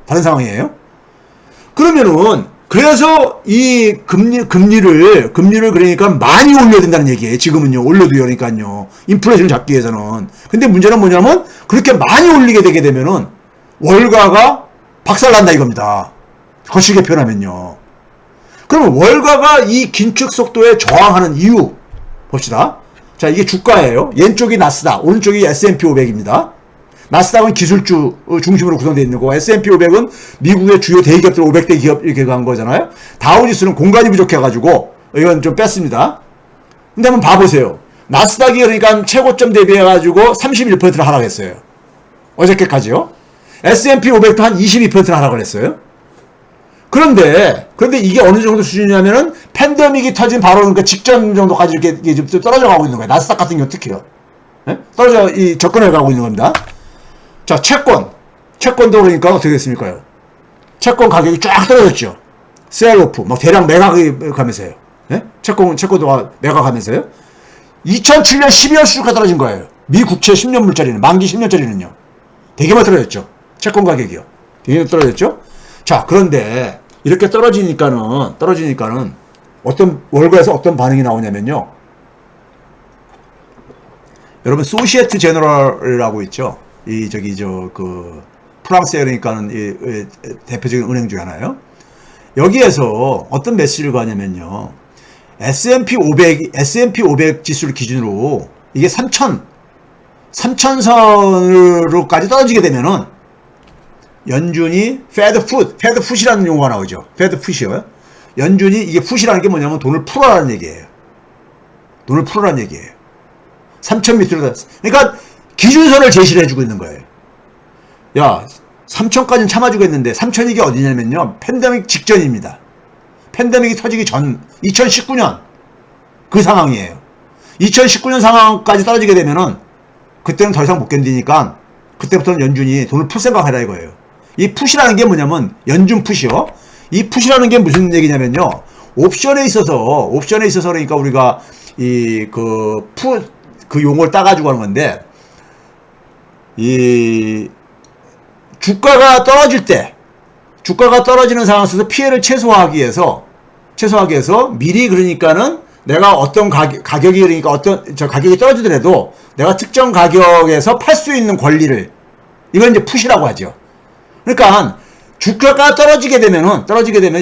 다른 상황이에요. 그러면은 그래서 이 금리를 그러니까 많이 올려야 된다는 얘기예요. 지금은요. 올려도 그러니까요. 인플레이션을 잡기 위해서는. 근데 문제는 뭐냐면 그렇게 많이 올리게 되게 되면은 월가가 박살난다 이겁니다. 거칠게 표현하면요. 그러면 월가가 이 긴축 속도에 저항하는 이유 봅시다. 자, 이게 주가예요. 왼쪽이 나스닥, 오른쪽이 S&P 500입니다. 나스닥은 기술주 중심으로 구성되어 있는 거고, S&P 500은 미국의 주요 대기업들 500대 기업 이렇게 간 거잖아요. 다우지수는 공간이 부족해가지고, 이건 좀 뺐습니다. 근데 한번 봐보세요. 나스닥이 그러니까 최고점 대비해가지고 31%를 하락했어요. 어저께까지요. S&P 500도 한 22%를 하락을 했어요. 그런데 이게 어느 정도 수준이냐면은 팬데믹이 터진 바로 그러니까 직전 정도까지 이렇게 좀 떨어져 가고 있는 거예요. 나스닥 같은 경우 특히요. 네? 접근해 가고 있는 겁니다. 자, 채권도 그러니까 어떻게 됐습니까요? 채권 가격이 쫙 떨어졌죠. 셀오프, 막 대량 매각이 가면서요. 네? 채권도 매각하면서요. 2007년 12월 수준까지 떨어진 거예요. 미 국채 10년 물짜리는, 만기 10년짜리는요. 되게 많이 떨어졌죠. 채권 가격이요. 되게 많이 떨어졌죠. 자, 그런데 이렇게 떨어지니까는 어떤 월가에서 어떤 반응이 나오냐면요. 여러분 소시에트 제너럴이라고 있죠. 프랑스에 그러니까는 이 대표적인 은행 중에 하나요. 여기에서 어떤 메시지를 가냐면요. S&P 500 지수를 기준으로 이게 3,000선으로까지 떨어지게 되면은 연준이 패드풋이라는 용어가 나오죠. 패드풋이요. 연준이 이게 풋이라는 게 뭐냐면 돈을 풀어라는 얘기예요. 돈을 풀어라는 얘기예요. 3,000 밑으로 그러니까 기준선을 제시를 해주고 있는 거예요. 야, 3,000까지는 참아주겠는데 3,000 이게 어디냐면요. 팬데믹 직전입니다. 팬데믹이 터지기 전 2019년 그 상황이에요. 2019년 상황까지 떨어지게 되면은 그때는 더 이상 못 견디니까 그때부터는 연준이 돈을 풀 생각해라 이거예요. 이 풋이라는 게 뭐냐면 연준 풋이요. 이 풋이라는 게 무슨 얘기냐면요. 옵션에 있어서 그러니까 우리가 그 용어를 따가지고 하는 건데 이 주가가 떨어지는 상황에서 피해를 최소화하기 위해서 미리 그러니까는 내가 어떤 가격이 그러니까 가격이 떨어지더라도 내가 특정 가격에서 팔 수 있는 권리를 이건 이제 풋이라고 하죠. 그러니까 주가가 떨어지게 되면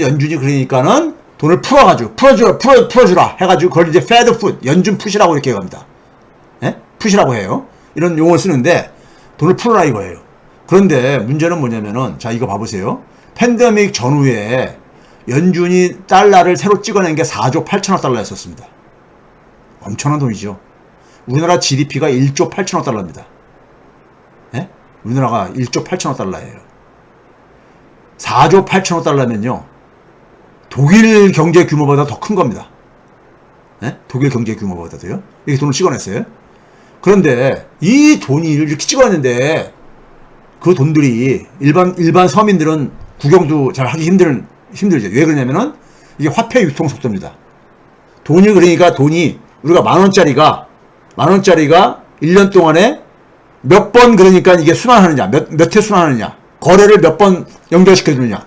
연준이 그러니까는 돈을 풀어주라 해가지고 그걸 이제 패드 풋, 연준 풋이라고 이렇게 합니다. 예? 풋이라고 해요. 이런 용어를 쓰는데 돈을 풀어라 이거예요. 그런데 문제는 뭐냐면은 자 이거 봐보세요. 팬데믹 전후에 연준이 달러를 새로 찍어낸 게 4조 8천억 달러였었습니다. 엄청난 돈이죠. 우리나라 GDP가 1조 8천억 달러입니다. 예? 우리나라가 1조 8천억 달러예요. 4조 8천억 달러면요. 독일 경제 규모보다 더 큰 겁니다. 예? 독일 경제 규모보다도요. 이렇게 돈을 찍어냈어요. 그런데 이 돈이 이렇게 찍어냈는데 그 돈들이 일반 서민들은 구경도 잘 하기 힘들죠. 왜 그러냐면은 이게 화폐 유통 속도입니다. 돈이 우리가 만 원짜리가 1년 동안에 몇 번 그러니까 이게 순환하느냐, 몇 회 순환하느냐, 거래를 몇 번 연결시켜주느냐.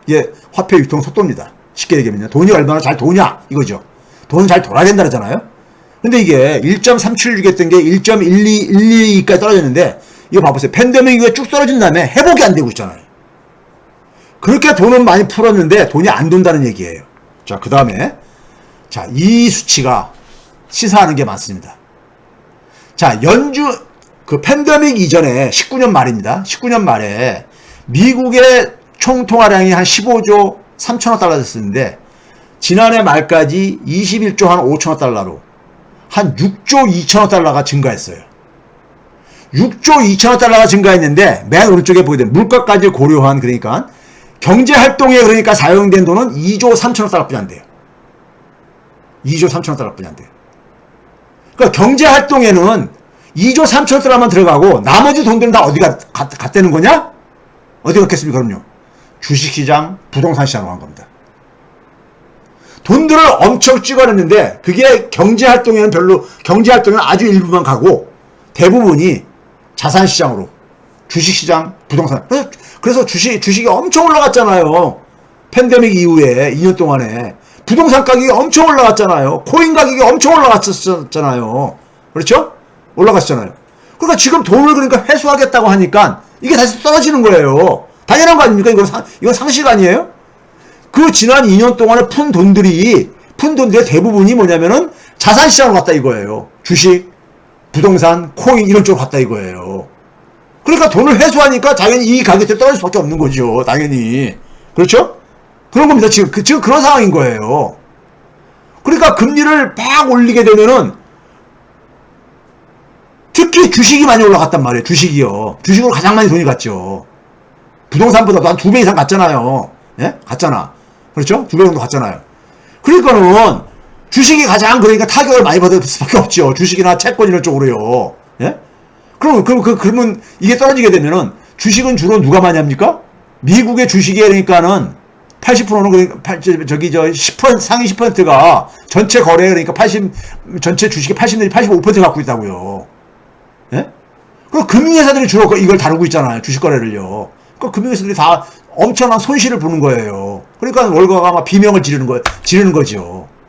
이게 화폐 유통 속도입니다. 쉽게 얘기하면요. 돈이 얼마나 잘 도냐, 이거죠. 돈은 잘 돌아야 된다 그러잖아요. 근데 이게 1.376이었던 게 1.12까지 떨어졌는데, 이거 봐보세요. 팬데믹 이후에 쭉 떨어진 다음에 회복이 안 되고 있잖아요. 그렇게 돈은 많이 풀었는데 돈이 안 돈다는 얘기예요. 자, 그 다음에, 자, 이 수치가 시사하는 게 많습니다. 자, 그 팬데믹 이전에 19년 말입니다. 19년 말에 미국의 총 통화량이 한 15조 3천억 달러 됐었는데, 지난해 말까지 21조 한 5천억 달러로 한 6조 2천억 달러가 증가했어요. 6조 2천억 달러가 증가했는데, 맨 오른쪽에 보게 되면 물가까지 고려한, 그러니까 경제 활동에 그러니까 사용된 돈은 2조 3천억 달러뿐이 안 돼요. 2조 3천억 달러뿐이 안 돼요. 그러니까 경제 활동에는 2조 3천억 달러만 들어가고 나머지 돈들은 다 어디가 갔다는 거냐? 어디 갔겠습니까? 그럼요. 주식시장, 부동산 시장으로 간 겁니다. 돈들을 엄청 찍어냈는데 그게 경제활동에는 아주 일부만 가고 대부분이 자산시장으로, 주식시장, 부동산. 그래서 주식이 엄청 올라갔잖아요. 팬데믹 이후에 2년 동안에. 부동산 가격이 엄청 올라갔잖아요. 코인 가격이 엄청 올라갔었잖아요. 그렇죠? 올라갔잖아요. 그러니까 지금 돈을 그러니까 회수하겠다고 하니까 이게 다시 떨어지는 거예요. 당연한 거 아닙니까? 이건 상식 아니에요? 그 지난 2년 동안에 푼 돈들의 대부분이 뭐냐면은 자산시장으로 갔다 이거예요. 주식, 부동산, 코인 이런 쪽으로 갔다 이거예요. 그러니까 돈을 회수하니까 당연히 이 가격대가 떨어질 수밖에 없는 거죠. 당연히. 그렇죠? 그런 겁니다. 지금 그런 상황인 거예요. 그러니까 금리를 막 올리게 되면은 특히 주식이 많이 올라갔단 말이에요. 주식이요. 주식으로 가장 많이 돈이 갔죠. 부동산보다도 한 2배 이상 갔잖아요. 예? 갔잖아. 그렇죠? 2배 정도 갔잖아요. 그러니까는 주식이 가장 그러니까 타격을 많이 받을 수밖에 없죠. 주식이나 채권 이런 쪽으로요. 예? 그러면 이게 떨어지게 되면은 주식은 주로 누가 많이 합니까? 미국의 주식에 그러니까는 80%는 그러니까 상위 10%가 전체 거래 그러니까 전체 주식의 80 내지 85% 갖고 있다고요. 예? 그 금융회사들이 주로 이걸 다루고 있잖아요. 주식 거래를요. 그 금융회사들이 다 엄청난 손실을 보는 거예요. 그러니까 월가가 막 비명을 지르는 거죠.